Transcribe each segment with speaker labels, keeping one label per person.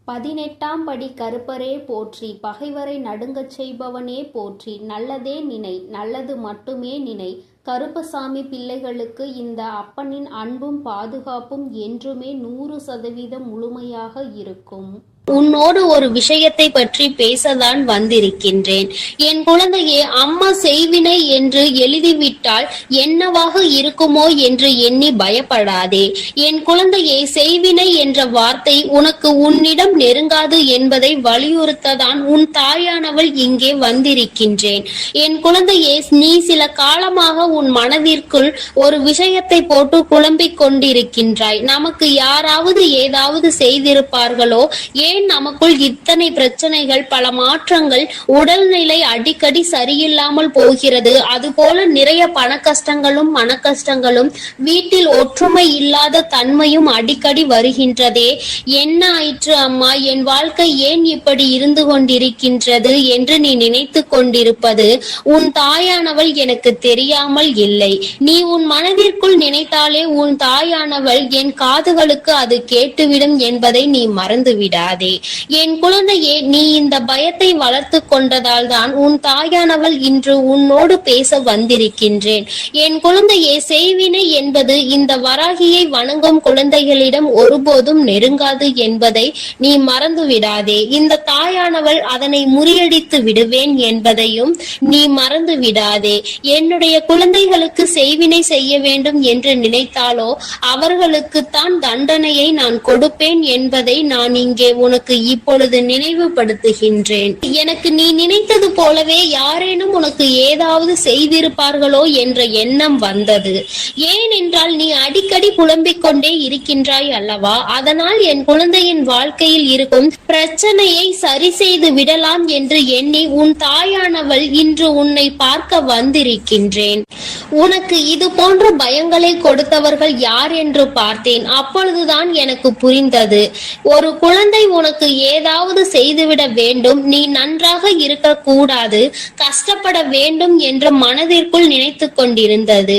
Speaker 1: 18ஆம் படி கருப்பரே போற்றி, பகைவரை நடுங்கச் செய்பவனே போற்றி, நல்லதே நினை, நல்லது மட்டுமே நினை. கருப்பசாமி பிள்ளைகளுக்கு இந்த அப்பனின் அன்பும் பாதுகாப்பும் என்றுமே 100% முழுமையாக இருக்கும். உன்னோடு ஒரு விஷயத்தை பற்றி பேசதான் வந்திருக்கின்றேன். என் குழந்தையே, அம்மா செய்வினை என்று எழுதிவிட்டால் என்னவாக இருக்குமோ என்று எண்ணி பயப்படாதே. என் குழந்தையே, செய்வினை என்ற வார்த்தை உனக்கு உன்னிடம் நெருங்காது என்பதை வலியுறுத்ததான் உன் தாயானவள் இங்கே வந்திருக்கின்றேன். என் குழந்தையே, நீ சில காலமாக உன் மனதிற்குள் ஒரு விஷயத்தை போட்டு குழம்பிக் கொண்டிருக்கின்றாய். நமக்கு யாராவது ஏதாவது செய்திருப்பார்களோ, ஏன் நமக்குள் இத்தனை பிரச்சனைகள், பல மாற்றங்கள், உடல்நிலை அடிக்கடி சரியில்லாமல் போகிறது, அதுபோல நிறைய பண கஷ்டங்களும் மன கஷ்டங்களும், வீட்டில் ஒற்றுமை இல்லாத தன்மையும் அடிக்கடி வருகின்றதே. என்ன ஆயிற்று அம்மா, என் வாழ்க்கை ஏன் இப்படி இருந்து கொண்டிருக்கின்றது என்று நீ நினைத்து கொண்டிருப்பது உன் தாயானவள் எனக்கு தெரியாமல் இல்லை. நீ உன் மனதிற்குள் நினைத்தாலே உன் தாயானவள் என் காதுகளுக்கு அது கேட்டுவிடும் என்பதை நீ மறந்து விடாதே. என் குழந்தையே, நீ இந்த பயத்தை வளர்த்து கொண்டதால் தான் உன் தாயானவள் இன்று உன்னோடு பேச வந்திருக்கின்றேன். என் குழந்தையே, செய்வினை என்பது இந்த வராகியை வணங்கும் குழந்தைகளிடம் ஒருபோதும் நெருங்காது என்பதை நீ மறந்து விடாதே. இந்த தாயானவள் அதனை முறியடித்து விடுவேன் என்பதையும் நீ மறந்து விடாதே. என்னுடைய குழந்தைகளுக்கு செய்வினை செய்ய வேண்டும் என்று நினைத்தாலோ அவர்களுக்குத்தான் தண்டனையை நான் கொடுப்பேன் என்பதை நான் இங்கே உனக்கு இப்பொழுது நினைவுபடுத்துகின்றேன். எனக்கு நீ நினைத்தது போலவே யாரேனும் உனக்கு ஏதாவது செய்திருப்பார்களோ என்ற எண்ணம் வந்தது. ஏனென்றால் நீ அடிக்கடி புலம்பிக் கொண்டே இருக்கின்றாய் அல்லவா? அதனால் என் குழந்தையின் வாழ்க்கையில் இருக்கும் பிரச்சனையை சரி செய்து விடலாம் என்று எண்ணி உன் தாயானவள் இன்று உன்னை பார்க்க வந்திருக்கின்றேன். உனக்கு இது போன்ற பயங்களை கொடுத்தவர்கள் யார் என்று பார்த்தேன். அப்பொழுதுதான் எனக்கு புரிந்தது, ஒரு குழந்தை உனக்கு ஏதாவது செய்துவிட வேண்டும், நீ நன்றாக இருக்க கூடாது, கஷ்டப்பட வேண்டும் என்று மனதிற்குள் நினைத்து கொண்டிருந்தது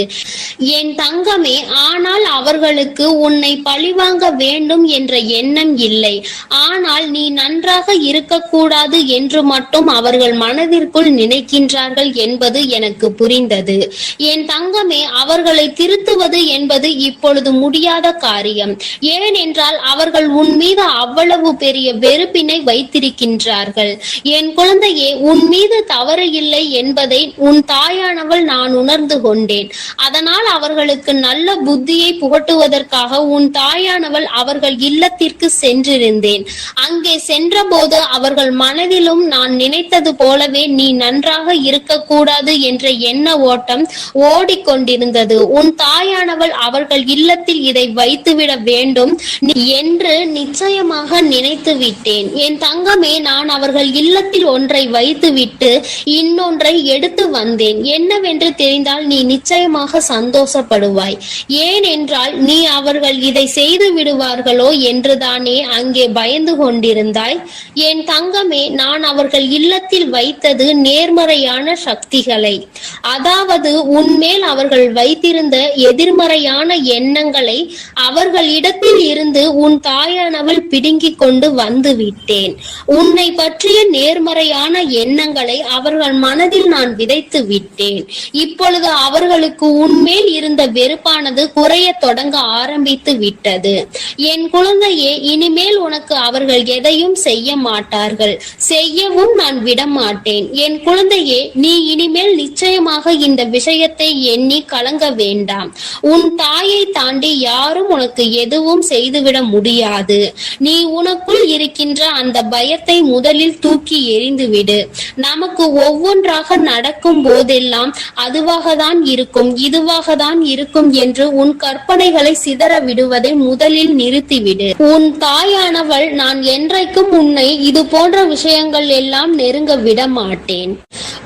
Speaker 1: என் தங்கமே. ஆனால் அவர்களுக்கு உன்னை பழிவாங்க வேண்டும் என்ற எண்ணம் இல்லை. ஆனால் நீ நன்றாக இருக்கக்கூடாது என்று மட்டும் அவர்கள் மனதிற்குள் நினைக்கின்றார்கள் என்பது எனக்கு புரிந்தது. என் தங்கமே, அவர்களை திருத்துவது என்பது இப்பொழுது முடியாத காரியம். ஏனென்றால் அவர்கள் உன் மீது அவ்வளவு பெரிய வெறுப்பினை வைத்திருக்கின்றார்கள். என் குழந்தையே, உன் மீது தவறு இல்லை என்பதை உன் தாயானவள் நான் உணர்ந்து கொண்டேன். அதனால் அவர்களுக்கு நல்ல புத்தியை புகட்டுவதற்காக உன் தாயானவள் அவர்கள் இல்லத்திற்கு சென்றிருந்தேன். அங்கே சென்றபோது அவர்கள் மனதிலும் நான் நினைத்தது போலவே நீ நன்றாக இருக்கக்கூடாது என்ற எண்ண ஓட்டம் ஓடிக்கொண்டிருந்தது. உன் தாயானவள் அவர்கள் இல்லத்தில் இதை வைத்துவிட வேண்டும் என்று நிச்சயமாக நினைத்து விட்டேன். என் தங்கமே, நான் அவர்கள் இல்லத்தில் ஒன்றை வைத்துவிட்டு இன்னொன்றை எடுத்து வந்தேன். என்னவென்று தெரிந்தால் நீ நிச்சயமாக சந்தோஷப்படுவாய். ஏனென்றால் நீ அவர்கள் இதை செய்து விடுவார்களோ என்றுதானே அங்கே பயந்து கொண்டிருந்தாய். என் தங்கமே, நான் அவர்கள் இல்லத்தில் வைத்தது நேர்மறையான சக்திகளை, அதாவது உன்மேல் அவர்கள் வைத்திருந்த எதிர்மறையான எண்ணங்களை அவர்களிடத்தில் இருந்து உன் தாயானவள் பிடுங்கிக் கொண்டு வந்து விட்டேன். உன்னை பற்றிய நேர்மறையான எண்ணங்களை அவர்கள் மனதில் நான் விதைத்து விட்டேன். இப்பொழுது அவர்களுக்கு உன்மேல் இருந்த வெறுப்பானது குறைய தொடங்க ஆரம்பித்து விட்டது. என் குழந்தையே, இனிமேல் உனக்கு அவர்கள் எதையும் செய்ய மாட்டார்கள், செய்யவும் நான் விட மாட்டேன். என் குழந்தையே, நீ இனிமேல் நிச்சயமாக இந்த விஷயத்தை எண்ணி கலங்க வேண்டாம். உன் தாயை தாண்டி யாரும் உனக்கு எதுவும் செய்துவிட முடியாது. நீ உனக்குள் இருக்கின்ற அந்த பயத்தை முதலில் தூக்கி எறிந்துவிடு. நமக்கு ஒவ்வொன்றாக நடக்கும் போதெல்லாம் அதுவாக தான் இருக்கும், இதுவாக தான் இருக்கும் என்று உன் கற்பனைகளை சிதற விடுவதை முதலில் நிறுத்திவிடு. உன் தாயானவள் நான் என்றைக்கும் உன்னை இது போன்ற விஷயங்கள் எல்லாம் நெருங்க விட மாட்டேன்.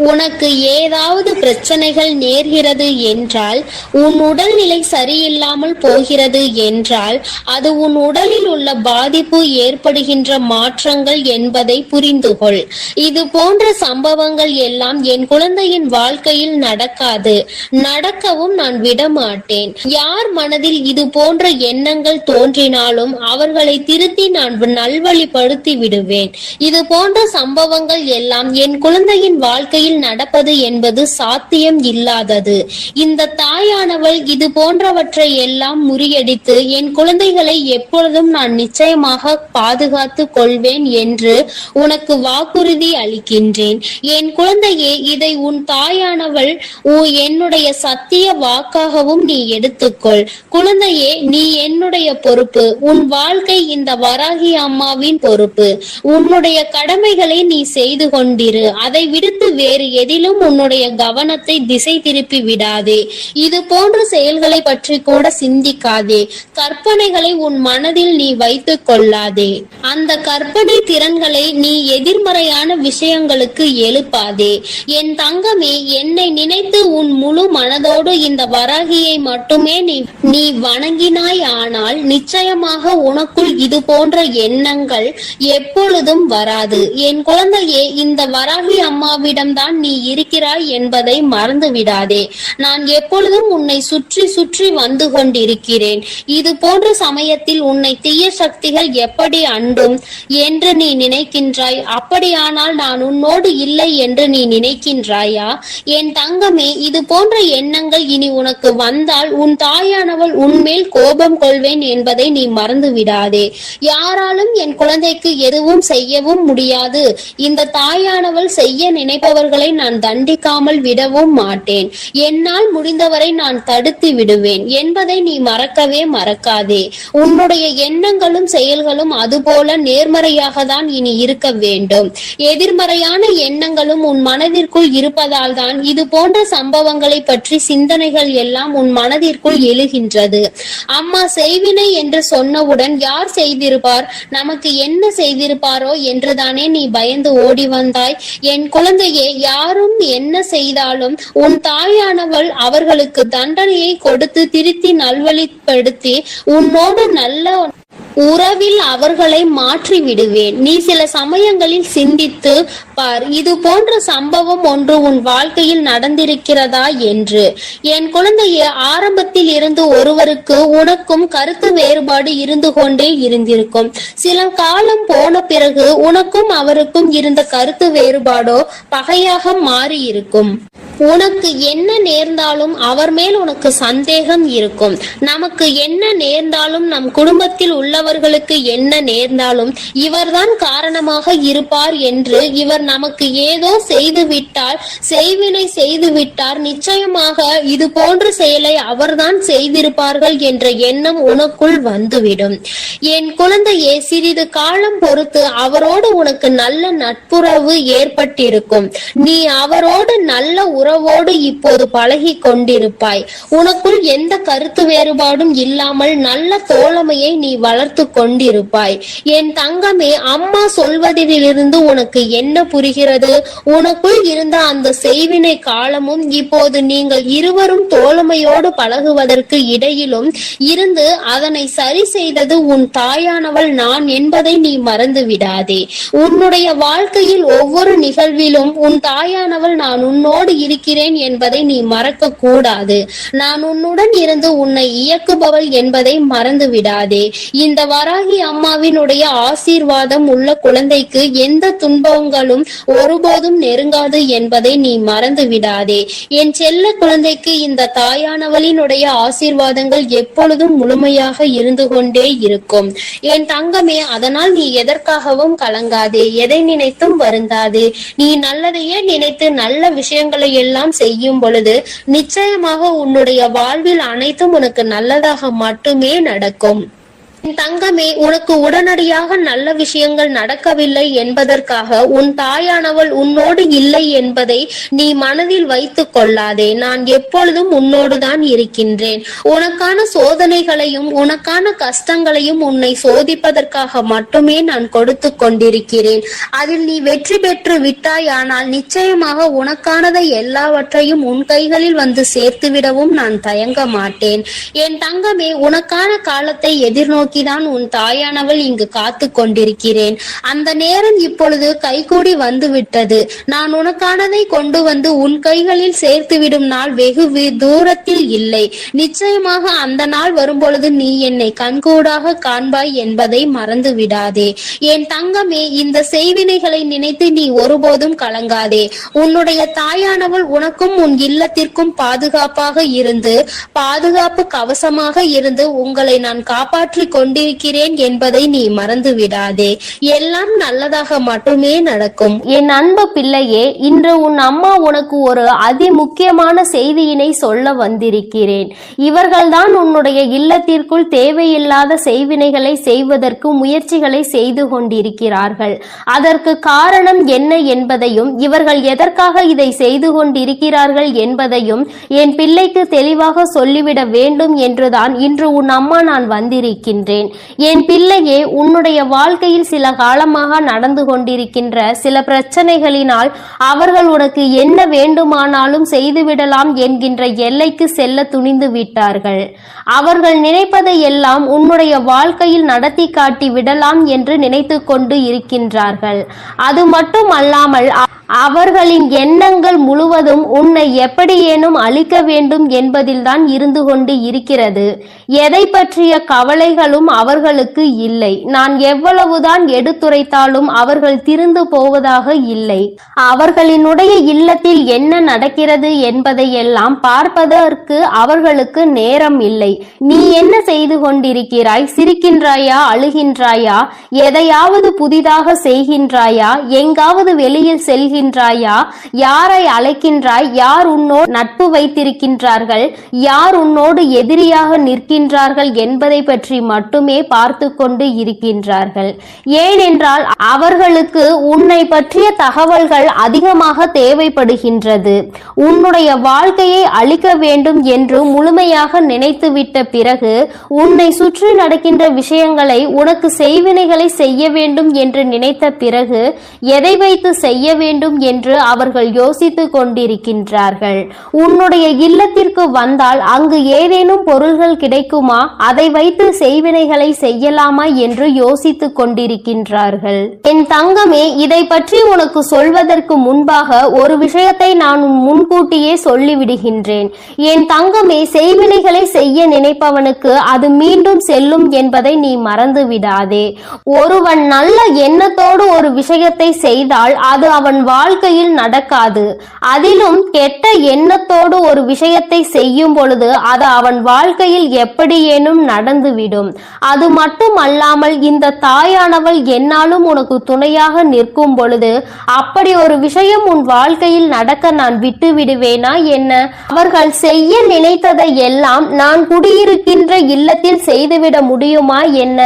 Speaker 1: உனக்கு ஏதாவது பிரச்சனைகள் நேர்கிறது என்றால், உன் உடல்நிலை சரியில்லாமல் போகிறது என்றால், அது உன் உடலில் உள்ள பாதிப்பு ஏற்படுகிறது ஏற்படுகின்ற மாற்றங்கள் என்பதை புரிந்துகொள். இது போன்ற சம்பவங்கள் எல்லாம் என் குழந்தையின் வாழ்க்கையில் நடக்காது, நடக்கவும் நான் விடமாட்டேன். யார் மனதில் இது போன்ற எண்ணங்கள் தோன்றினாலும் அவர்களை திருத்தி நான் நல்வழிப்படுத்தி விடுவேன். இது போன்ற சம்பவங்கள் எல்லாம் என் குழந்தையின் வாழ்க்கையில் நடப்பது என்பது சாத்தியம் இல்லாதது. இந்த தாயானவள் இது போன்றவற்றை எல்லாம் முறியடித்து என் குழந்தைகளை எப்பொழுதும் நான் நிச்சயமாக பாதுகாத்து கொள்வேன் என்று உனக்கு வாக்குறுதி அளிக்கின்றேன். என் குழந்தையே, இதை உன் தாயானவள் என்னுடைய சத்திய வாக்காகவும் நீ எடுத்துக்கொள். குழந்தையே, நீ என்னுடைய பொறுப்பு. உன் வாழ்க்கை இந்த வராகி அம்மாவின் பொறுப்பு. உன்னுடைய கடமைகளை நீ செய்து கொண்டிரு. அதை விடுத்து வேறு எதிலும் உன்னுடைய கவனத்தை திசை திருப்பி விடாதே. இது போன்ற செயல்களை பற்றி கூட சிந்திக்காதே. கற்பனைகளை உன் மனதில் நீ வைத்துக் கொள்ளாதே. அந்த கற்பனை திறன்களை நீ எதிர்மறையான விஷயங்களுக்கு எழுப்பாதே. என் தங்கமே, என்னை நினைத்து உன் முழு மனதோடு இந்த வராகியை மட்டுமே நீ வணங்கினாய். ஆனால் நிச்சயமாக உனக்குள் இது போன்ற எண்ணங்கள் எப்பொழுதும் வராது. என் குழந்தையே, இந்த வராகி அம்மாவிடம்தான் நீ இருக்கிறாய் என்பதை மறந்து விடாதே. நான் எப்பொழுதும் உன்னை சுற்றி சுற்றி வந்து கொண்டிருக்கிறேன். இது போன்ற சமயத்தில் உன்னை தீய சக்திகள் எப்படி அண்டும் என்று நீ நினைக்கின்றாய். அப்படியானால் நான் உன்னோடு இல்லை என்று நீ நினைக்கின்றாயா? என் தங்கமே, இது போன்ற எண்ணங்கள் இனி உனக்கு வந்தால் உன் தாயானவள் உன்மேல் கோபம் கொள்வேன் என்பதை நீ மறந்து விடாதே. யாராலும் என் குழந்தைக்கு எதுவும் செய்யவும் முடியாது. இந்த தாயானவள் செய்ய நினைப்பவர்களை நான் தண்டிக்காமல் விடவும் மாட்டேன். என்னால் முடிந்தவரை நான் தடுத்து விடுவேன் என்பதை நீ மறக்கவே மறக்காதே. உன்னுடைய எண்ணங்களும் செயல்களும் அதுபோல நேர்மறையாக தான் இனி இருக்க வேண்டும். எதிர்மறையான எண்ணங்களும் உன் மனதிற்குள் இருப்பதால் தான் இது போன்ற சம்பவங்களை பற்றி சிந்தனைகள் எல்லாம் உன் மனதிற்குள் எழுகின்றது. அம்மா செய்வினை என்று சொன்னவுடன் யார் செய்திருப்பார், நமக்கு என்ன செய்திருப்பாரோ என்றுதானே நீ பயந்து ஓடி வந்தாய். என் குழந்தையே, யாரும் என்ன செய்தாலும் உன் தாயானவள் அவர்களுக்கு தண்டனையை கொடுத்து திருத்தி நல்வழிப்படுத்தி உன்னோடு நல்ல உறவில் அவர்களை மாற்றி விடுவேன். நீ சில சமயங்களில் சிந்தித்து பார், இது போன்ற சம்பவம் ஒன்று உன் வாழ்க்கையில் நடந்திருக்கிறதா என்று. என் குழந்தையே, ஆரம்பத்தில் இருந்து ஒருவருக்கு உனக்கும் கருத்து வேறுபாடு இருந்து கொண்டே இருந்திருக்கும். சில காலம் போன பிறகு உனக்கும் அவருக்கும் இருந்த கருத்து வேறுபாடோ பகையாக மாறி இருக்கும். உனக்கு என்ன நேர்ந்தாலும் அவர் மேல் உனக்கு சந்தேகம் இருக்கும். நமக்கு என்ன நேர்ந்தாலும், நம் குடும்பத்தில் உள்ளவர்களுக்கு என்ன நேர்ந்தாலும் இவர்தான் காரணமாக இருப்பார் என்று, இவர் நமக்கு ஏதோ செய்து விட்டால், செய்வினை செய்து விட்டார், நிச்சயமாக இது போன்ற செயலை அவர்தான் செய்திருப்பார்கள் என்ற எண்ணம் உனக்குள் வந்துவிடும். என் குழந்தையே, சிறிது காலம் பொறுத்து அவரோடு உனக்கு நல்ல நட்புறவு ஏற்பட்டிருக்கும். நீ அவரோடு நல்ல உறவோடு இப்போது பழகி கொண்டிருப்பாய். உனக்குள் எந்த கருத்து வேறுபாடும் இல்லாமல் நல்ல தோழமையை நீ வளர்த்து கொண்டிருப்பாய். என் தங்கமே, அம்மா சொல்வதிலிருந்து உனக்கு என்ன புரிகிறது? உனக்குள் இருந்த அந்த செய்வினை காலமும் இப்போது நீங்கள் இருவரும் தோழமையோடு பழகுவதற்கு இடையிலும் இருந்து அதனை சரி செய்தது உன் தாயானவள் நான் என்பதை நீ மறந்து விடாதே. உன்னுடைய வாழ்க்கையில் ஒவ்வொரு நிகழ்விலும் உன் தாயானவள் நான் உன்னோடு இருக்கிறேன் என்பதை நீ மறக்க கூடாது. நான் உன்னுடன் இருந்து உன்னை இயக்குபவள் என்பதை மறந்து விடாதே. இந்த வராகி அம்மாவினுடைய ஆசீர்வாதம் உள்ள குழந்தைக்கு எந்த துன்பங்களும் ஒருபோதும் நெருங்காது என்பதை நீ மறந்து விடாதே. என் செல்ல குழந்தைக்கு இந்த தாயானவளினுடைய ஆசீர்வாதங்கள் எப்பொழுதும் முழுமையாக இருந்து கொண்டே இருக்கும். என் தங்கமே, அதனால் நீ எதற்காகவும் கலங்காதே, எதை நினைத்தும் வருந்தாதே. நீ நல்லதையே நினைத்து நல்ல விஷயங்களை எல்லாம் செய்யும் பொழுது நிச்சயமாக உன்னுடைய வாழ்வில் அனைத்தும் உனக்கு நல்லதாக மட்டுமே நடக்கும். தங்கமே, உனக்கு உடனடியாக நல்ல விஷயங்கள் நடக்கவில்லை என்பதற்காக உன் தாயானவள் உன்னோடு இல்லை என்பதை நீ மனதில் வைத்துக் கொள்ளாதே. நான் எப்பொழுதும் உன்னோடுதான் இருக்கின்றேன். உனக்கான சோதனைகளையும் உனக்கான கஷ்டங்களையும் உன்னை சோதிப்பதற்காக மட்டுமே நான் கொடுத்து கொண்டிருக்கிறேன். அதில் நீ வெற்றி பெற்று விட்டாயானால் நிச்சயமாக உனக்கானதை எல்லாவற்றையும் உன் கைகளில் வந்து சேர்த்து விடவும் நான் தயங்க மாட்டேன். என் தங்கமே, உனக்கான காலத்தை எதிர்நோக்கி நோக்கிதான் உன் தாயானவள் இங்கு காத்து கொண்டிருக்கிறேன். அந்த நேரம் இப்பொழுது கைகூடி வந்து விட்டது. நான் உனக்கானதை கொண்டு வந்து உன் கைகளில் சேர்த்துவிடும் நாள் வெகு தூரத்தில் இல்லை. நிச்சயமாக அந்த நாள் வரும்பொழுது நீ என்னை கண்கூடாக காண்பாய் என்பதை மறந்து விடாதே. என் தங்கமே, இந்த செய்வினைகளை நினைத்து நீ ஒருபோதும் கலங்காதே. உன்னுடைய தாயானவள் உனக்கும் உன் இல்லத்திற்கும் பாதுகாப்பாக இருந்து, பாதுகாப்பு கவசமாக இருந்து உங்களை நான் காப்பாற்றி கொண்டிருக்கிறேன் என்பதை நீ மறந்து விடாதே. எல்லாம் நல்லதாக மட்டுமே நடக்கும்.
Speaker 2: என் அன்பு பிள்ளையே, இன்று உன் அம்மா உனக்கு ஒரு அதி முக்கியமான செய்தியினை சொல்ல வந்திருக்கிறேன். இவர்கள்தான் உன்னுடைய இல்லத்திற்குள் தேவையில்லாத செய்வினைகளை செய்வதற்கு முயற்சிகளை செய்து கொண்டிருக்கிறார்கள். அதற்கு காரணம் என்ன என்பதையும் இவர்கள் எதற்காக இதை செய்து கொண்டிருக்கிறார்கள் என்பதையும் என் பிள்ளைக்கு தெளிவாக சொல்லிவிட வேண்டும் என்றுதான் இன்று உன் அம்மா நான் வந்திருக்கின்றேன். என் பிள்ளையே, உன்னுடைய வாழ்க்கையில் சில காலமாக நடந்து கொண்டிருக்கின்ற சில பிரச்சனைகளினால் அவர்கள் உனக்கு என்ன வேண்டுமானாலும் செய்துவிடலாம் என்கின்ற எல்லைக்கு செல்ல துணிந்து விட்டார்கள். அவர்கள் நினைப்பதை எல்லாம் உன்னுடைய வாழ்க்கையில் நடத்தி காட்டி விடலாம் என்று நினைத்து கொண்டு இருக்கின்றார்கள். அது மட்டும் அல்லாமல் அவர்களின் எண்ணங்கள் முழுவதும் உன்னை எப்படியேனும் அழிக்க வேண்டும் என்பதில்தான் இருந்து கொண்டு இருக்கிறது. எதை பற்றிய கவலைகளும் அவர்களுக்கு இல்லை. நான் எவ்வளவுதான் எடுத்துரைத்தாலும் அவர்கள் திருந்து போவதாக இல்லை. அவர்களினுடைய இல்லத்தில் என்ன நடக்கிறது என்பதை எல்லாம் பார்ப்பதற்கு அவர்களுக்கு நேரம் இல்லை. நீ என்ன செய்து கொண்டிருக்கிறாய்? சிரிக்கின்றாயா? அழுகின்றாயா? எதையாவது புதிதாக செய்கின்றாயா? எங்காவது வெளியில் செல்கின்றாயா? யாரை அழைக்கின்றாய்? யார் உன்னோடு நட்பு வைத்திருக்கின்றார்கள்? யார் உன்னோடு எதிரியாக நிற்கின்றார்கள் என்பதை பற்றி மட்டுமே பார்த்து கொண்டு இருக்கின்றார்கள். ஏனென்றால் அவர்களுக்கு உன்னை பற்றிய தகவல்கள் அதிகமாக தேவைப்படுகின்றது. உன்னுடைய வாழ்க்கையை அழிக்க வேண்டும் என்று முழுமையாக நினைத்துவிட்ட பிறகு உன்னை சுற்றி நடக்கின்ற விஷயங்களை, உனக்கு செய்வினைகளை செய்ய வேண்டும் என்று நினைத்த பிறகு எதை வைத்து செய்ய வேண்டும் என்று அவர்கள் யோசித்துக் கொண்டிருக்கின்றார்கள். உன்னுடைய இல்லத்திற்கு வந்தால் அங்கு ஏதேனும் பொருள்கள் கிடைக்குமா, அதை வைத்து செய்வினைகளை செய்யலாமா என்று யோசித்துக் கொண்டிருக்கின்றார்கள். என் தங்கமே, இதை பற்றி உனக்கு சொல்வதற்கு முன்பாக ஒரு விஷயத்தை நான் முன்கூட்டியே சொல்லிவிடுகின்றேன். என் தங்கமே, செய்வினைகளை செய்ய நினைப்பவனுக்கு அது மீண்டும் செல்லும் என்பதை நீ மறந்து விடாதே. ஒருவன் நல்ல எண்ணத்தோடு ஒரு விஷயத்தை செய்தால் அது அவன் வாழ்க்கையில் நடக்காது. அதிலும் கெட்ட எண்ணத்தோடு ஒரு விஷயத்தை செய்யும் பொழுது அது அவன் வாழ்க்கையில் எப்படியேனும் நடந்துவிடும். அது மட்டும் அல்லாமல் இந்த தாயானவள் என்னாலும் உனக்கு துணையாக நிற்கும் பொழுது அப்படி ஒரு விஷயம் உன் வாழ்க்கையில் நடக்க நான் விட்டு விடுவேனா என்ன? அவர்கள் செய்ய நினைத்ததை எல்லாம் நான் குடியிருக்கின்ற இல்லத்தில் செய்துவிட முடியுமா என்ன?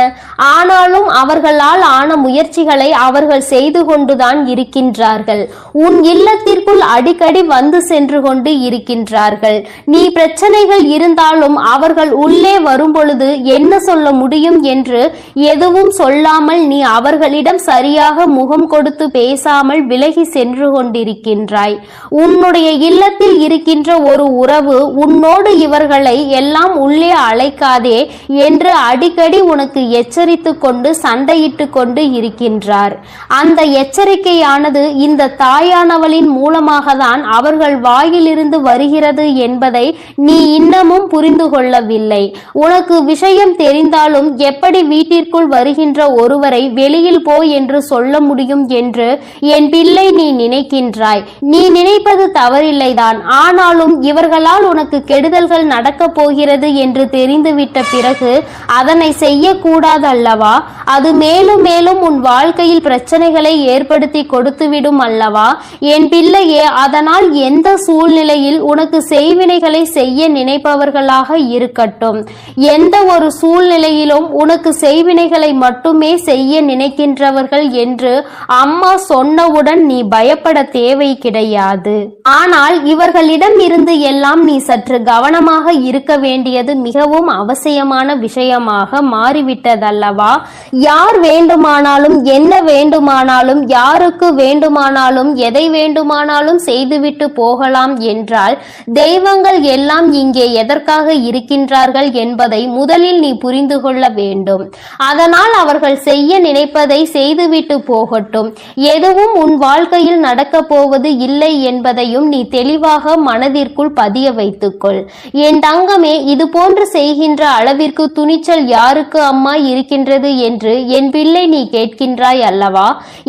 Speaker 2: ஆனாலும் அவர்களால் ஆன முயற்சிகளை அவர்கள் செய்து கொண்டுதான் இருக்கின்றார்கள். உன் இல்லத்திற்குள் அடிக்கடி வந்து சென்று கொண்டு இருக்கின்றார்கள். நீ பிரச்சனைகள் இருந்தாலும் அவர்கள் உள்ளே வரும் பொழுது என்ன சொல்ல முடியும் என்று எதுவும் சொல்லாமல் நீ அவர்களிடம் சரியாக முகம் கொடுத்து பேசாமல் விலகி சென்று கொண்டிருக்கின்றாய். உன்னுடைய இல்லத்தில் இருக்கின்ற ஒரு உறவு உன்னோடு இவர்களை எல்லாம் உள்ளே அழைக்காதே என்று அடிக்கடி உனக்கு எச்சரித்து கொண்டு சண்டையிட்டு கொண்டு இருக்கின்றார். அந்த எச்சரிக்கையானது இந்த தாயானவளின் மூலமாக தான் அவர்கள் வாயிலிருந்து வருகிறது என்பதை நீ இன்னமும் புரிந்து கொள்ளவில்லை. உனக்கு விஷயம் தெரிந்தாலும் எப்படி வீட்டிற்குள் வருகின்ற ஒருவரை வெளியில் போ என்று சொல்ல முடியும் என்று என் பிள்ளை நீ நினைக்கின்றாய். நீ நினைப்பது தவறில்லைதான். ஆனாலும் இவர்களால் உனக்கு கெடுதல்கள் நடக்கப் போகிறது என்று தெரிந்துவிட்ட பிறகு அதனை செய்யக்கூடாதல்லவா? அது மேலும் மேலும் உன் வாழ்க்கையில் பிரச்சனைகளை ஏற்படுத்தி கொடுத்துவிடும் அல்லவா? என் பிள்ளையே, அதனால் எந்த சூழ்நிலையில் உனக்கு செய்வினைகளை செய்ய நினைப்பவர்களாக இருக்கட்டும், எந்த ஒரு சூழ்நிலையிலும் உனக்கு செய்வினைகளை மட்டுமே செய்ய நினைக்கின்றவர்கள் என்று அம்மா சொன்னவுடன் நீ பயப்பட தேவை கிடையாது. ஆனால் இவர்களிடம் இருந்து எல்லாம் நீ சற்று கவனமாக இருக்க வேண்டியது மிகவும் அவசியமான விஷயமாக மாறிவிட்டதல்லவா? யார் வேண்டுமானாலும் என்ன வேண்டுமானாலும் யாருக்கு வேண்டுமானாலும் எதை வேண்டுமானாலும் செய்துவிட்டு போகலாம் என்றால் தெய்வங்கள் எல்லாம் இங்கே எதற்காக இருக்கின்றார்கள் செய்வார்கள் என்பதை முதலில் நீ புரிந்து கொள்ள வேண்டும். அதனால் அவர்கள் செய்ய நினைப்பதை செய்துவிட்டு போகட்டும். எதுவும் உன் வாழ்க்கையில் நடக்கப் போவது இல்லை என்பதையும் நீ தெளிவாக மனதிற்குள் பதிய வைத்துக்கொள். என் தங்கமே, இது போன்று செய்கின்ற அளவிற்கு துணிச்சல் யாருக்கு அம்மா இருக்கின்றது என்று என் பிள்ளை நீ கேட்கின்றாய் அல்லவா?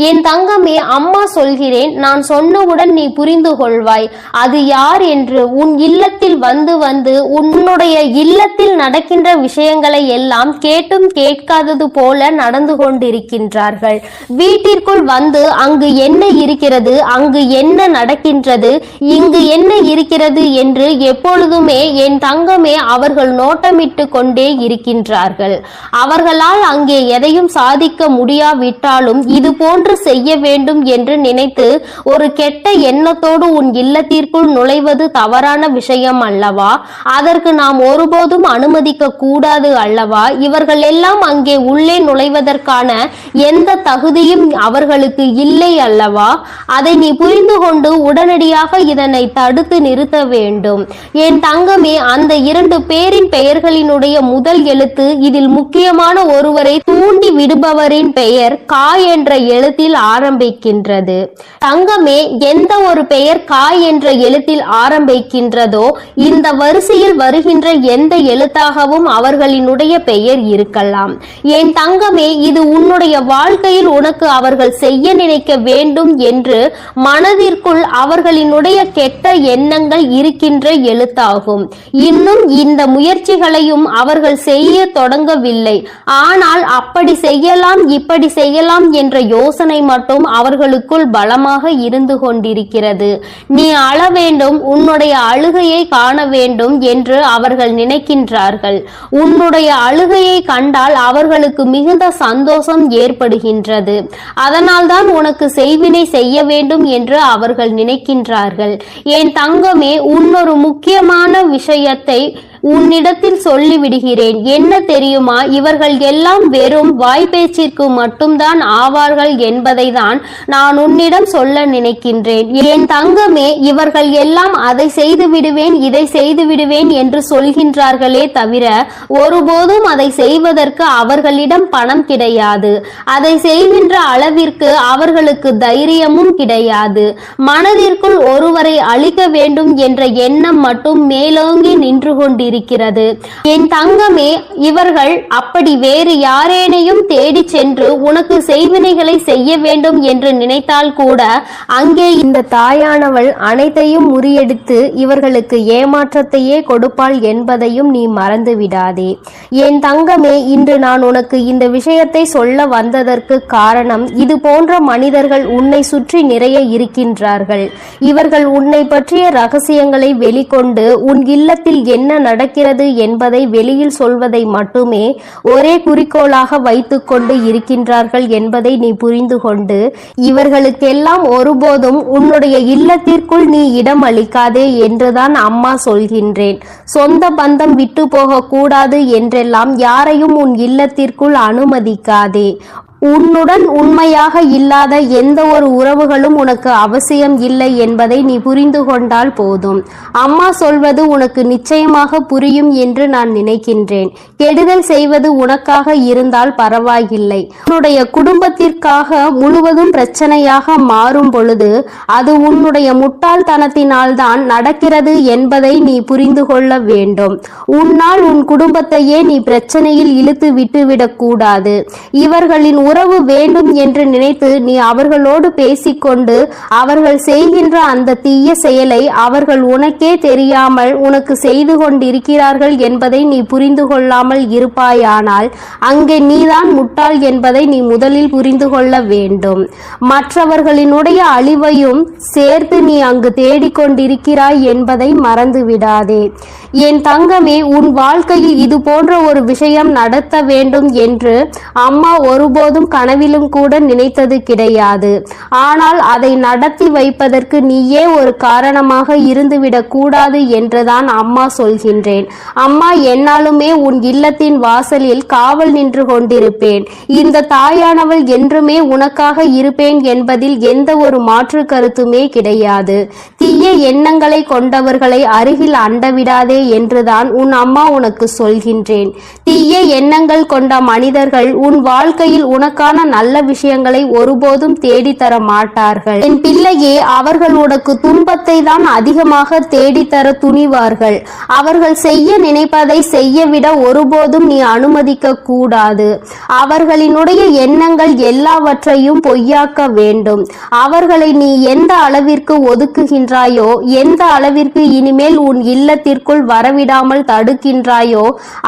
Speaker 2: என் தங்கமே, அம்மா சொல்கிறேன், நான் சொன்னவுடன் நீ புரிந்து கொள்வாய் அது யார் என்று. உன் இல்லத்தில் வந்து வந்து உன்னுடைய இல்லத்தில் நடக்கின்ற விஷயங்களை எல்லாம் கேட்டும் கேட்காதது போல நடந்து கொண்டிருக்கின்றார்கள். வீட்டிற்குள் வந்து அங்கு என்ன இருக்கிறது, அங்கு என்ன நடக்கின்றது, இங்கு என்ன இருக்கிறது என்று எப்பொழுதுமே என் தங்கமே அவர்கள் நோட்டமிட்டு கொண்டே இருக்கின்றார்கள். அவர்களால் அங்கே எதையும் சாதிக்க முடியாவிட்டாலும் இது போன்று செய்ய வேண்டும் என்று நினைத்து ஒரு கெட்ட எண்ணத்தோடு உன் இல்லத்திற்குள் நுழைவது தவறான விஷயம் அல்லவா? அதற்கு நாம் ஒருபோதும் அனுமதிக்க கூடாது அல்லவா? இவர்கள் எல்லாம் அங்கே உள்ளே நுழைவதற்கான எந்த தகுதியும் அவர்களுக்கு இல்லை அல்லவா? அதை நீ புரிந்து கொண்டு உடனடியாக இதனை தடுத்து நிறுத்த வேண்டும். என் தங்கமே, அந்த 2 பேரின் பெயர்களினுடைய முதல் எழுத்து இதில் முக்கியமான ஒருவரை தூண்டி விடுபவரின் பெயர் கா என்ற எழுத்தில் ஆரம்பிக்கின்றது. தங்கமே, எந்த ஒரு பெயர் கா என்ற எழுத்தில் ஆரம்பிக்கின்றதோ இந்த வரிசையில் வருகின்ற எந்த எழுத்தாகவும் அவர்களினுடைய பெயர் இருக்கலாம். என் தங்கமே, இது உன்னுடைய வாழ்க்கையில் உனக்கு அவர்கள் செய்ய நினைக்க வேண்டும் என்று மனதிற்குள் அவர்களினுடைய கெட்ட எண்ணங்கள் இருக்கின்ற எழுத்தாகும். இன்னும் இந்த முயற்சிகளையும் அவர்கள் செய்ய தொடங்கவில்லை. ஆனால் அப்படி செய்யலாம் இப்படி செய்யலாம் என்ற யோசனை மட்டும் அவர்களுக்குள் பலமாக இருந்து கொண்டிருக்கிறது. நீ அழ வேண்டும், உன்னுடைய அழுகையை காண வேண்டும் என்று அவர்கள் நினைக்கின்றார்கள். உன்னுடைய அழுகையை கண்டால் அவர்களுக்கு மிகுந்த சந்தோஷம் ஏற்படுகின்றது. அதனால்தான் உனக்கு செய்வினை செய்ய வேண்டும் என்று அவர்கள் நினைக்கின்றார்கள். என் தங்கமே, இன்னொரு முக்கியமான விஷயத்தை உன்னிடத்தில் சொல்லிவிடுகிறேன். என்ன தெரியுமா? இவர்கள் எல்லாம் வெறும் வாய்ப்பேச்சிற்கு மட்டும்தான் ஆவார்கள் என்பதை தான் நான் உன்னிடம் சொல்ல நினைக்கின்றேன். என் தங்கமே, இவர்கள் எல்லாம் அதை செய்து விடுவேன் இதை செய்து விடுவேன் என்று சொல்கின்றார்களே தவிர ஒருபோதும் அதை செய்வதற்கு அவர்களிடம் பணம் கிடையாது. அதை செய்கின்ற அளவிற்கு அவர்களுக்கு தைரியமும் கிடையாது. மனதிற்குள் ஒருவரை அழிக்க வேண்டும் என்ற எண்ணம் மட்டும் மேலோங்கி நின்று கொண்டிருக்கிறது. என் தங்கமே, இவர்கள் அப்படி வேறு யாரேனையும் தேடி சென்று உனக்கு செய்வினைகளை செய்ய வேண்டும் என்று நினைத்தால் கூட அங்கே இந்த தாயானவள் அனைத்தையும் முறியடித்து இவர்களுக்கு ஏமாற்றத்தையே கொடுப்பாள் என்பதையும் நீ மறந்து விடாதே. என் தங்கமே, இன்று நான் உனக்கு இந்த விஷயத்தை சொல்ல வந்ததற்கு காரணம், இது போன்ற மனிதர்கள் உன்னை சுற்றி நிறைய இருக்கின்றார்கள். இவர்கள் உன்னை பற்றிய ரகசியங்களை வெளிக்கொண்டு உன் இல்லத்தில் என்ன நடக்கிறது என்பதை வெளியில் சொல்வதை மட்டுமே ஒரே குறிக்கோளாக வைத்துக்கொண்டு இருக்கின்றார்கள் என்பதை நீ புரிந்து கொண்டு இவர்களுக்கெல்லாம் ஒருபோதும் உன்னுடைய இல்லத்திற்குள் நீ இடம் அளிக்காதே என்றுதான் அம்மா சொல்கின்றேன். சொந்த பந்தம் விட்டு போக கூடாது என்றெல்லாம் யாரையும் உன் இல்லத்திற்குள் அனுமதிக்காதே. உன்னுடன் உண்மையாக இல்லாத எந்த ஒரு உறவுகளும் உனக்கு அவசியம் இல்லை என்பதை நீ புரிந்து கொண்டால் போதும். அம்மா சொல்வது உனக்கு நிச்சயமாக புரியும் என்று நான் நினைக்கின்றேன். கெடுதல் செய்வது உனக்காக இருந்தால் பரவாயில்லை. உன்னுடைய குடும்பத்திற்காக முழுவதும் பிரச்சனையாக மாறும் பொழுது அது உன்னுடைய முட்டாள்தனத்தினால் தான் நடக்கிறது என்பதை நீ புரிந்து கொள்ள வேண்டும். உன்னால் உன் குடும்பத்தையே நீ பிரச்சனையில் இழுத்து விட்டுவிடக் கூடாது. இவர்களின் உறவு வேண்டும் என்று நினைத்து நீ அவர்களோடு பேசிக்கொண்டு அவர்கள் செய்கின்ற அந்த தீய செயலை அவர்கள் உனக்கே தெரியாமல் உனக்கு செய்து கொண்டிருக்கிறார்கள் என்பதை நீ புரிந்து கொள்ளாமல் இருப்பாயானால் அங்கே நீதான் முட்டாள் என்பதை நீ முதலில் புரிந்து கொள்ள வேண்டும். மற்றவர்களினுடைய அழிவையும் சேர்த்து நீ அங்கு தேடிக்கொண்டிருக்கிறாய் என்பதை மறந்து விடாதே. என் தங்கமே, உன் வாழ்க்கையில் இது போன்ற ஒரு விஷயம் நடத்த வேண்டும் என்று அம்மா ஒருபோதும் ஒருபோதும் கனவிலும் கூட நினைத்தது கிடையாது. ஆனால் அதை நடத்தி வைப்பதற்கு நீயே ஒரு காரணமாக இருந்துவிடக் கூடாது என்றுதான் அம்மா சொல்கின்றேன். அம்மா, என்னாலுமே உன் இல்லத்தின் வாசலில் காவல் நின்று கொண்டிருப்பேன். இந்த தாயானவள் என்றுமே உனக்காக இருப்பேன் என்பதில் எந்த ஒரு மாற்று கருத்துமே கிடையாது. தீய எண்ணங்களை கொண்டவர்களை அருகில் அண்டவிடாதே என்றுதான் உன் அம்மா உனக்கு சொல்கின்றேன். தீய எண்ணங்கள் கொண்ட மனிதர்கள் உன் வாழ்க்கையில் உனக்கான நல்ல விஷயங்களை ஒருபோதும் தேடித்தர மாட்டார்கள். என் பிள்ளையே, அவர்கள் உனக்கு துன்பத்தை தான் அதிகமாக தேடித்தர துணிவார்கள். அவர்கள் செய்ய நினைப்பதை செய்யவிட ஒருபோதும் நீ அனுமதிக்க கூடாது. அவர்களினுடைய எண்ணங்கள் எல்லாவற்றையும் பொய்யாக்க வேண்டும். அவர்களை நீ எந்த அளவிற்கு ஒதுக்குகின்றாயோ, எந்த அளவிற்கு இனிமேல் உன் இல்லத்திற்குள் வரவிடாமல் தடுக்கின்றாயோ,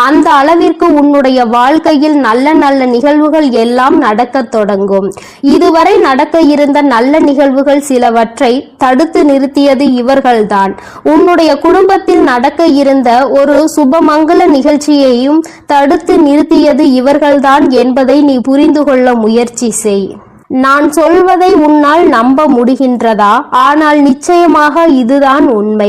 Speaker 2: அந்த அளவிற்கு உன்னுடைய வாழ்க்கையில் நல்ல நல்ல நிகழ்வுகள் எல்லாம் நடக்கத் தொடங்கும். இதுவரை நடக்க இருந்த நல்ல நிகழ்வுகள் சிலவற்றை தடுத்து நிறுத்தியது இவர்கள்தான். உன்னுடைய குடும்பத்தில் நடக்க இருந்த ஒரு சுபமங்கல நிகழ்ச்சியையும் தடுத்து நிறுத்தியது இவர்கள்தான் என்பதை நீ புரிந்து கொள்ள முயற்சி செய். நான் சொல்வதை உன்னால் நம்ப முடிகின்றதா? ஆனால் நிச்சயமாக இதுதான் உண்மை.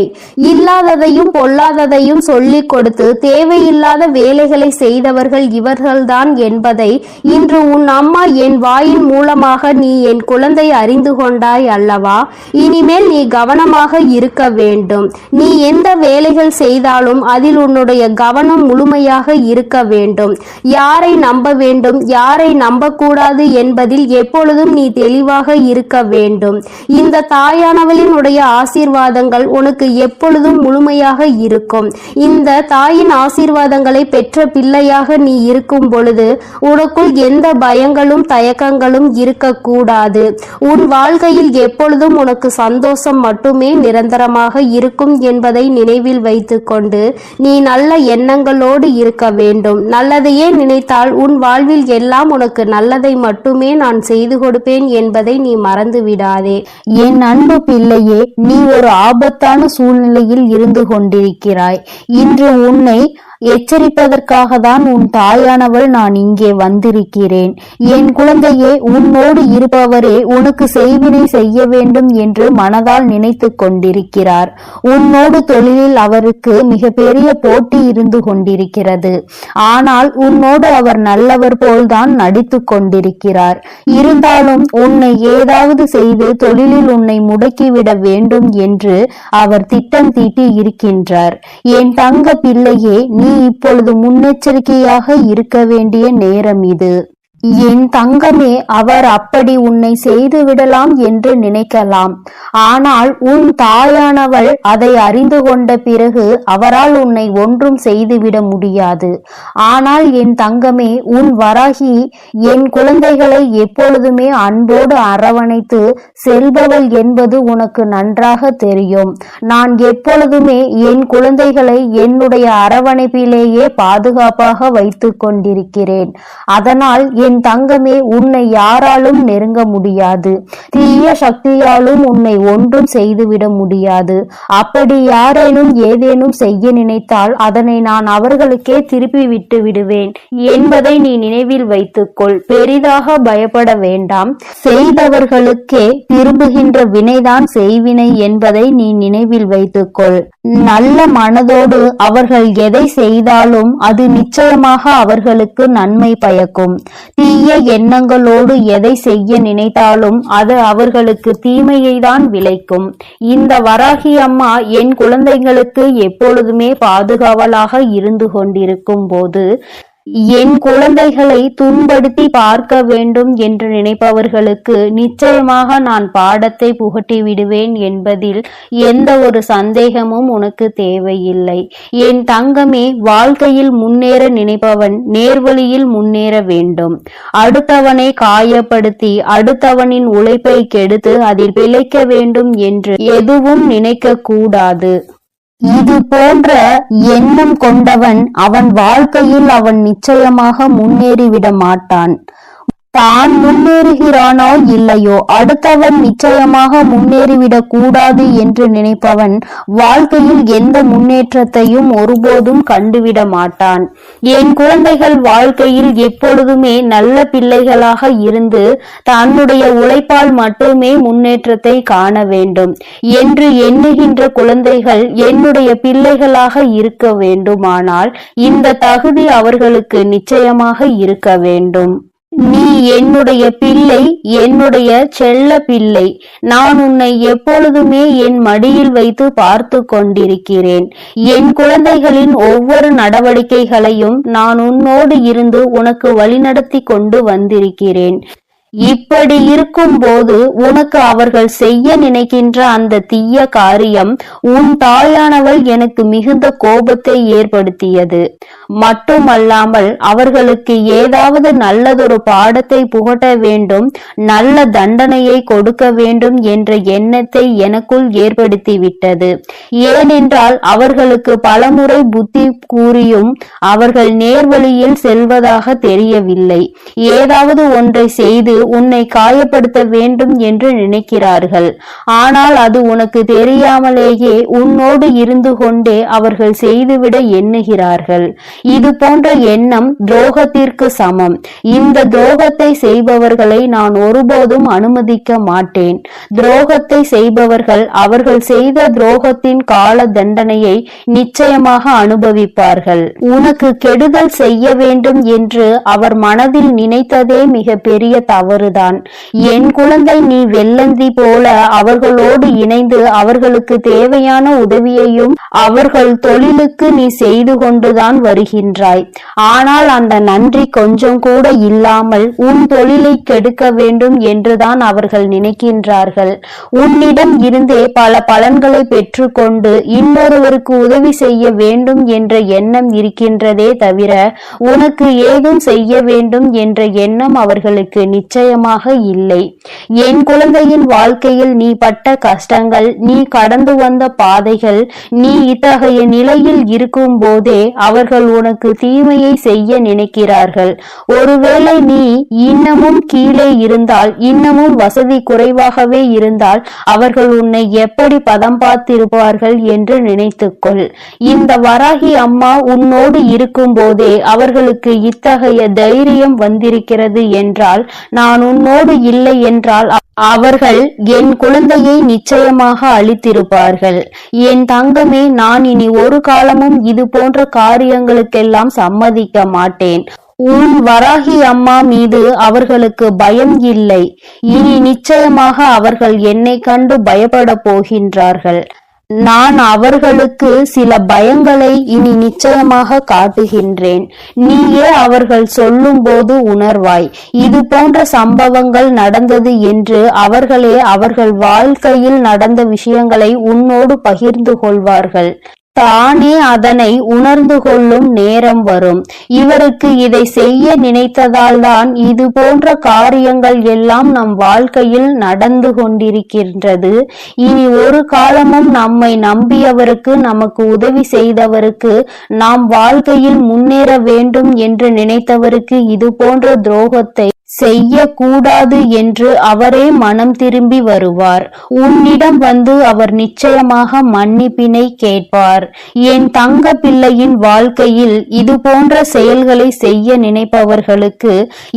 Speaker 2: இல்லாததையும் பொல்லாததையும் சொல்லிக் கொடுத்து தேவையில்லாத வேலைகளை செய்தவர்கள் இவர்கள்தான் என்பதை இன்று உன் அம்மா என் வாயின் மூலமாக நீ என் குழந்தை அறிந்து கொண்டாய் அல்லவா? இனிமேல் நீ கவனமாக இருக்க வேண்டும். நீ எந்த வேலைகள் செய்தாலும் அதில் உன்னுடைய கவனம் முழுமையாக இருக்க வேண்டும். யாரை நம்ப வேண்டும், யாரை நம்பக்கூடாது என்பதில் எப்பொழுதும் நீ தெளிவாக இருக்க வேண்டும். இந்த தாயானவளினுடைய ஆசீர்வாதங்கள் உனக்கு எப்பொழுதும் முழுமையாக இருக்கும். இந்த தாயின் ஆசீர்வாதங்களை பெற்ற பிள்ளையாக நீ இருக்கும் பொழுது உனக்குள் எந்த பயங்களும் தயக்கங்களும் இருக்கக்கூடாது. உன் வாழ்க்கையில் எப்பொழுதும் உனக்கு சந்தோஷம் மட்டுமே நிரந்தரமாக இருக்கும் என்பதை நினைவில் வைத்துக்கொண்டு நீ நல்ல எண்ணங்களோடு இருக்க வேண்டும். நல்லதையே நினைத்தால் உன் வாழ்வில் எல்லாம் உனக்கு நல்லதை மட்டுமே நான் செய்து கொடுப்பேன் என்பதை நீ மறந்து விடாதே.
Speaker 3: என் அன்பு பிள்ளையே, நீ ஒரு ஆபத்தான சூழ்நிலையில் இருந்து கொண்டிருக்கிறாய். இன்று உன்னை எச்சரிப்பதற்காக தான் உன் தாயானவள் நான் இங்கே வந்திருக்கிறேன். என் குழந்தையே, உன்னோடு இருப்பவரே உனக்கு செய்வினை செய்ய வேண்டும் என்று மனதால் நினைத்து கொண்டிருக்கிறார். உன்னோடு தொழிலில் அவருக்கு மிகப்பெரிய போட்டி இருந்து கொண்டிருக்கிறது. ஆனால் உன்னோடு அவர் நல்லவர் போல்தான் நடித்து கொண்டிருக்கிறார். இருந்தாலும் உன்னை ஏதாவது செய்து தொழிலில் உன்னை முடக்கிவிட வேண்டும் என்று அவர் திட்டம் தீட்டி இருக்கின்றார். என் தங்க பிள்ளையே, நீ இப்பொழுது முன்னெச்சரிக்கையாக இருக்க வேண்டிய நேரம் இது. என் தங்கமே, அவர் அப்படி உன்னை செய்து விடலாம் என்று நினைக்கலாம். ஆனால் உன் தாயானவள் அதை அறிந்து கொண்ட பிறகு அவரால் உன்னை ஒன்றும் செய்துவிட முடியாது. ஆனால் என் தங்கமே, உன் வராகி என் குழந்தைகளை எப்பொழுதுமே அன்போடு அரவணைத்து செல்பவள் என்பது உனக்கு நன்றாக தெரியும். நான் எப்பொழுதுமே என் குழந்தைகளை என்னுடைய அரவணைப்பிலேயே பாதுகாப்பாக வைத்து கொண்டிருக்கிறேன். அதனால் என் தங்கமே, உன்னை யாராலும் நெருங்க முடியாது. தீய சக்தியாலும் உன்னை ஒன்றும் செய்துவிட முடியாது. அப்படி யாரேனும் ஏதேனும் செய்ய நினைத்தால் அதனை நான் அவர்களுக்கே திருப்பி விட்டு விடுவேன் என்பதை நீ நினைவில் வைத்துக்கொள். பெரிதாக பயப்பட வேண்டாம். செய்தவர்களுக்கே திரும்புகின்ற வினைதான் செய்வினை என்பதை நீ நினைவில் வைத்துக்கொள். நல்ல மனதோடு அவர்கள் எதை செய்தாலும் அது நிச்சயமாக அவர்களுக்கு நன்மை பயக்கும். தீய எண்ணங்களோடு எதை செய்ய நினைத்தாலும் அது அவர்களுக்கு தீமையை தான் விளைக்கும். இந்த வராகி அம்மா என் குழந்தைகளுக்கு எப்பொழுதுமே பாதுகாவலாக இருந்து கொண்டிருக்கும் போது என் குழந்தைகளை துன்படுத்தி பார்க்க வேண்டும் என்று நினைப்பவர்களுக்கு நிச்சயமாக நான் பாடத்தை புகட்டி விடுவேன் என்பதில் எந்த ஒரு சந்தேகமும் உனக்கு தேவையில்லை. என் தங்கமே, வாழ்க்கையில் முன்னேற நினைப்பவன் நேர்வழியில் முன்னேற வேண்டும். அடுத்தவனை காயப்படுத்தி அடுத்தவனின் உழைப்பை கெடுத்து அதில் பிழைக்க வேண்டும் என்று எதுவும் நினைக்க கூடாது. இது போன்ற எண்ணம் கொண்டவன் அவன் வாழ்க்கையில் அவன் நிச்சயமாக முன்னேறிவிட மாட்டான். தான் முன்னேறுகிறானோ இல்லையோ அடுத்தவன் நிச்சயமாக முன்னேறிவிடக் கூடாது என்று நினைப்பவன் வாழ்க்கையில் எந்த முன்னேற்றத்தையும் ஒருபோதும் கண்டுவிட மாட்டான். என் குழந்தைகள் வாழ்க்கையில் எப்பொழுதுமே நல்ல பிள்ளைகளாக இருந்து தன்னுடைய உழைப்பால் மட்டுமே முன்னேற்றத்தை காண வேண்டும் என்று எண்ணுகின்ற குழந்தைகள் என்னுடைய பிள்ளைகளாக இருக்க வேண்டுமானால் இந்த தகுதி அவர்களுக்கு நிச்சயமாக இருக்க வேண்டும். நீ என்னுடைய பிள்ளை, என்னுடைய செல்ல பிள்ளை. நான் உன்னை எப்பொழுதுமே என் மடியில் வைத்து பார்த்து கொண்டிருக்கிறேன். என் குழந்தைகளின் ஒவ்வொரு நடவடிக்கைகளையும் நான் உன்னோடு இருந்து உனக்கு வழிநடத்தி கொண்டு வந்திருக்கிறேன். இப்படி இருக்கும்போது உனக்கு அவர்கள் செய்ய நினைக்கின்ற அந்த தீய காரியம் உன் தாயானவள் எனக்கு மிகுந்த கோபத்தை ஏற்படுத்தியது மட்டுமல்லாமல் அவர்களுக்கு ஏதாவது நல்லதொரு பாடத்தை புகட்ட வேண்டும், நல்ல தண்டனையை கொடுக்க வேண்டும் என்ற எண்ணத்தை எனக்குள் ஏற்படுத்திவிட்டது. ஏனென்றால் அவர்களுக்கு பலமுறை புத்தி கூறியும் அவர்கள் நேர்வழியில் செல்வதாக தெரியவில்லை. ஏதாவது ஒன்றை செய்து உன்னை காயப்படுத்த வேண்டும் என்று நினைக்கிறார்கள். ஆனால் அது உனக்கு தெரியாமலேயே உன்னோடு இருந்து கொண்டே அவர்கள் செய்துவிட எண்ணுகிறார்கள். இது போன்ற எண்ணம் துரோகத்திற்கு சமம். இந்த துரோகத்தை செய்பவர்களை நான் ஒருபோதும் அனுமதிக்க மாட்டேன். துரோகத்தை செய்பவர்கள் அவர்கள் செய்த துரோகத்தின் கால தண்டனையை நிச்சயமாக அனுபவிப்பார்கள். உனக்கு கெடுதல் செய்ய வேண்டும் என்று அவர் மனதில் நினைத்ததே மிக பெரிய தவறுதான். என் குழந்தை, நீ வெள்ளந்தி போல அவர்களோடு இணைந்து அவர்களுக்கு தேவையான உதவியையும் அவர்கள் தொழிலுக்கு நீ செய்து கொண்டுதான் வருகின்றாய். ஆனால் அந்த நன்றி கொஞ்சம் கூட இல்லாமல் உன் தொழிலை கெடுக்க வேண்டும் என்றுதான் அவர்கள் நினைக்கின்றார்கள். உன்னிடம் இருந்தே பல பலன்களை பெற்றுக்கொண்டு இன்னொருவருக்கு உதவி செய்ய வேண்டும் என்ற எண்ணம் இருக்கின்றதே தவிர உனக்கு ஏதும் செய்ய வேண்டும் என்ற எண்ணம் அவர்களுக்கு நிச்சயமாக இல்லை. என் குழந்தையின் வாழ்க்கையில் நீ பட்ட கஷ்டங்கள், நீ கடந்து வந்த பாதைகள், நீ இத்தகைய நிலையில் இருக்கும் போதே அவர்கள் உனக்கு தீமையை செய்ய நினைக்கிறார்கள். ஒருவேளை நீ இன்னமும் கீழே இருந்தால், இன்னமும் வசதி குறைவாகவே இருந்தால் அவர்கள் உன்னை எப்படி பதம் பார்த்திருப்பார்கள் என்று நினைத்துக்கொள். இந்த வராகி அம்மா உன்னோடு இருக்கும் போதே அவர்களுக்கு இத்தகைய தைரியம் வந்திருக்கிறது என்றால், நான் உன்னோடு இல்லை என்றால் அவர்கள் என் குழந்தையை நிச்சயமாக அழித்திருப்பார்கள். என் தங்கமே, நான் இனி ஒரு காலமும் இது போன்ற காரியங்களுக்கெல்லாம் சம்மதிக்க மாட்டேன். உன் வராகி அம்மா மீது அவர்களுக்கு பயம் இல்லை. இனி நிச்சயமாக அவர்கள் என்னை கண்டு பயப்பட போகின்றார்கள். நான் அவர்களுக்கு சில பயங்களை இனி நிச்சயமாக காட்டுகின்றேன். நீயே அவர்கள் சொல்லும் போது உணர்வாய். இது போன்ற சம்பவங்கள் நடந்தது என்று அவர்களே அவர்கள் வாழ்க்கையில் நடந்த விஷயங்களை உன்னோடு பகிர்ந்து கொள்வார்கள். தானே அதனை உணர்ந்து கொள்ளும் நேரம் வரும். இவருக்கு இதை செய்ய நினைத்ததால் தான் இது போன்ற காரியங்கள் எல்லாம் நம் வாழ்க்கையில் நடந்து கொண்டிருக்கின்றது. இனி ஒரு காலமும் நம்மை நம்பியவருக்கு, நமக்கு உதவி செய்தவருக்கு, நாம் வாழ்க்கையில் முன்னேற வேண்டும் என்று நினைத்தவருக்கு இது போன்ற துரோகத்தை செய்யக்கூடாது என்று அவரே மனம் திரும்பி வருவார். உன்னிடம் வந்து அவர் நிச்சயமாக மன்னிப்பினை கேட்பார். என் தங்க பிள்ளையின் வாழ்க்கையில் இது போன்ற செயல்களை செய்ய நினைப்பவர்களுக்கு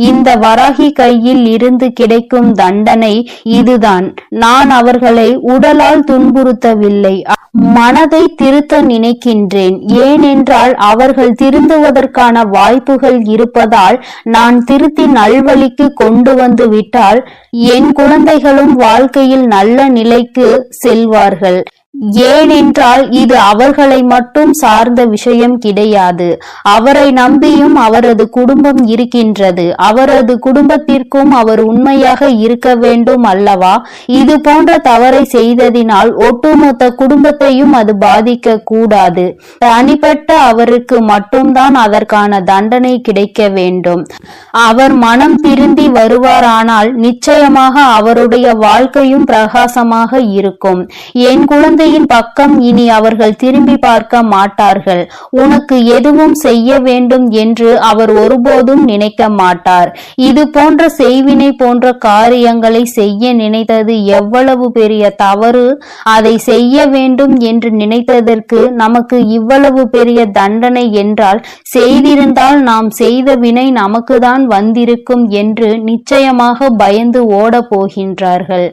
Speaker 3: இந்த வராகி கையில் இருந்து கிடைக்கும் தண்டனை இதுதான். நான் அவர்களை உடலால் துன்புறுத்தவில்லை, மனதை திருத்த நினைக்கின்றேன். ஏனென்றால் அவர்கள் திருந்துவதற்கான வாய்ப்புகள் இருப்பதால் நான் திருத்தி நல்வழிக்கு கொண்டு வந்து விட்டால் என் குழந்தைகளும் வாழ்க்கையில் நல்ல நிலைக்கு செல்வார்கள். ஏனென்றால் இது அவர்களை மட்டும் சார்ந்த விஷயம் கிடையாது. அவரை நம்பியும் அவரது குடும்பம் இருக்கின்றது. அவரது குடும்பத்திற்கும் அவர் உண்மையாக இருக்க வேண்டும் அல்லவா? இது போன்ற தவறை செய்ததினால் ஒட்டுமொத்த குடும்பத்தையும் அது பாதிக்க கூடாது. தனிப்பட்ட அவருக்கு மட்டும்தான் அதற்கான தண்டனை கிடைக்க வேண்டும். அவர் மனம் திருந்தி வருவாரானால் நிச்சயமாக அவருடைய வாழ்க்கையும் பிரகாசமாக இருக்கும். என் குழந்தை குழந்தையின் பக்கம் இனி அவர்கள் திரும்பி பார்க்க மாட்டார்கள். உனக்கு எதுவும் செய்ய வேண்டும் என்று அவர் ஒருபோதும் நினைக்க மாட்டார். இது போன்ற செய்வினை போன்ற காரியங்களை செய்ய நினைத்தது எவ்வளவு பெரிய தவறு. அதை செய்ய வேண்டும் என்று நினைத்ததற்கு நமக்கு இவ்வளவு பெரிய தண்டனை என்றால், செய்திருந்தால் நாம் செய்த வினை நமக்குதான் வந்திருக்கும் என்று நிச்சயமாக பயந்து ஓட போகின்றார்கள்.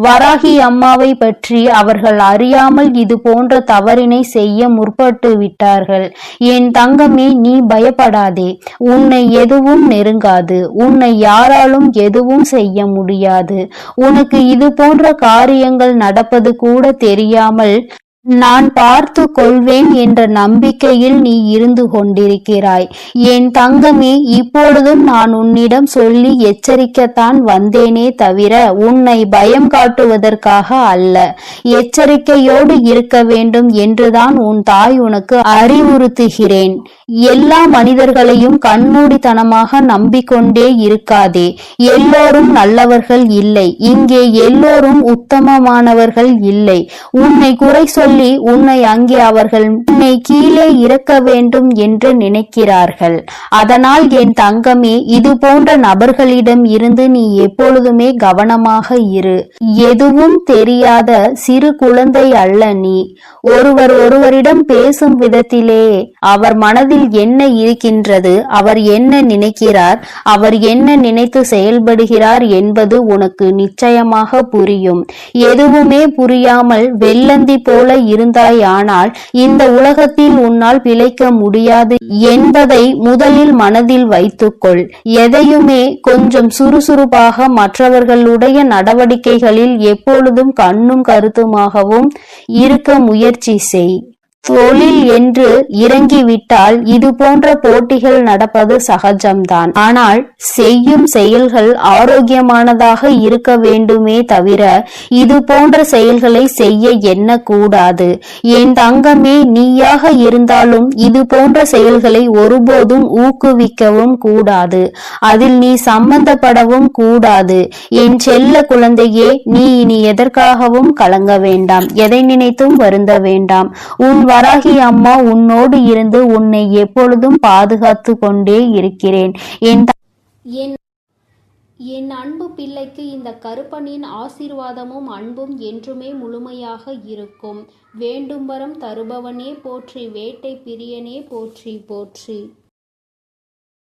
Speaker 3: வராகி அம்மாவை பற்றி அவர்கள் அறியாமல் இது போன்ற தவறினை செய்ய முற்பட்டு விட்டார்கள். என் தங்கமே, நீ பயப்படாதே. உன்னை எதுவும் நெருங்காது. உன்னை யாராலும் எதுவும் செய்ய முடியாது. உனக்கு இது போன்ற காரியங்கள் நடப்பது கூட தெரியாமல் நான் பார்த்து கொள்வேன் என்ற நம்பிக்கையில் நீ இருந்து கொண்டிருக்கிறாய். என் தங்கமே, இப்பொழுதும் நான் உன்னிடம் சொல்லி எச்சரிக்கத்தான் வந்தேனே தவிர உன்னை பயம் காட்டுவதற்காக அல்ல. எச்சரிக்கையோடு இருக்க வேண்டும் என்றுதான் உன் தாய் உனக்கு அறிவுறுத்துகிறேன். எல்லா மனிதர்களையும் கண்மூடித்தனமாக நம்பிக்கொண்டே இருக்காதே. எல்லோரும் நல்லவர்கள் இல்லை. இங்கே எல்லோரும் உத்தமமானவர்கள் இல்லை. உன்னை குறை சொல்லி உன்னை அங்கே அவர்கள் உன்னை கீழே இறக்க வேண்டும் என்று நினைக்கிறார்கள். அதனால் என் தங்கமே, இது போன்ற நபர்களிடம் இருந்து நீ எப்பொழுதுமே கவனமாக இரு. எதுவும் தெரியாத சிறு குழந்தை அல்ல நீ. ஒருவரிடம் பேசும் விதத்திலே அவர் மனதில் என்ன இருக்கின்றது, அவர் என்ன நினைக்கிறார், அவர் என்ன நினைத்து செயல்படுகிறார் என்பது உனக்கு நிச்சயமாக புரியும். எதுவுமே புரியாமல் வெள்ளந்தி போல இருந்தாயானால் இந்த உலகத்தில் உன்னால் பிழைக்க முடியாது என்பதை முதலில் மனதில் வைத்துக்கொள். எதையுமே கொஞ்சம் சுறுசுறுப்பாக மற்றவர்களுடைய நடவடிக்கைகளில் எப்பொழுதும் கண்ணும் கருத்துமாகவும் இருக்க முயற்சி செய். தொழில் என்று இறங்கிவிட்டால் இது போன்ற போட்டிகள் நடப்பது சகஜம்தான். ஆனால் செய்யும் செயல்கள் ஆரோக்கியமானதாக இருக்க வேண்டுமே தவிர இது போன்ற செயல்களை செய்ய எண்ணக்கூடாது. என் தங்கமே, நீயாக இருந்தாலும் இது போன்ற செயல்களை ஒருபோதும் ஊக்குவிக்கவும் கூடாது. அதில் நீ சம்பந்தப்படவும் கூடாது. என் செல்ல குழந்தையே, நீ இனி எதற்காகவும் கலங்க வேண்டாம். எதை நினைத்தும் வருந்த வேண்டாம். உன் வராகி அம்மா உன்னோடு இருந்து உன்னை எப்பொழுதும் பாதுகாத்து கொண்டே இருக்கிறேன்.
Speaker 1: என் அன்பு பிள்ளைக்கு இந்த கருப்பனின் ஆசீர்வாதமும் அன்பும் என்றுமே முழுமையாக இருக்கும். வேண்டும் வரம் தருபவனே போற்றி, வேட்டை பிரியனே போற்றி போற்றி.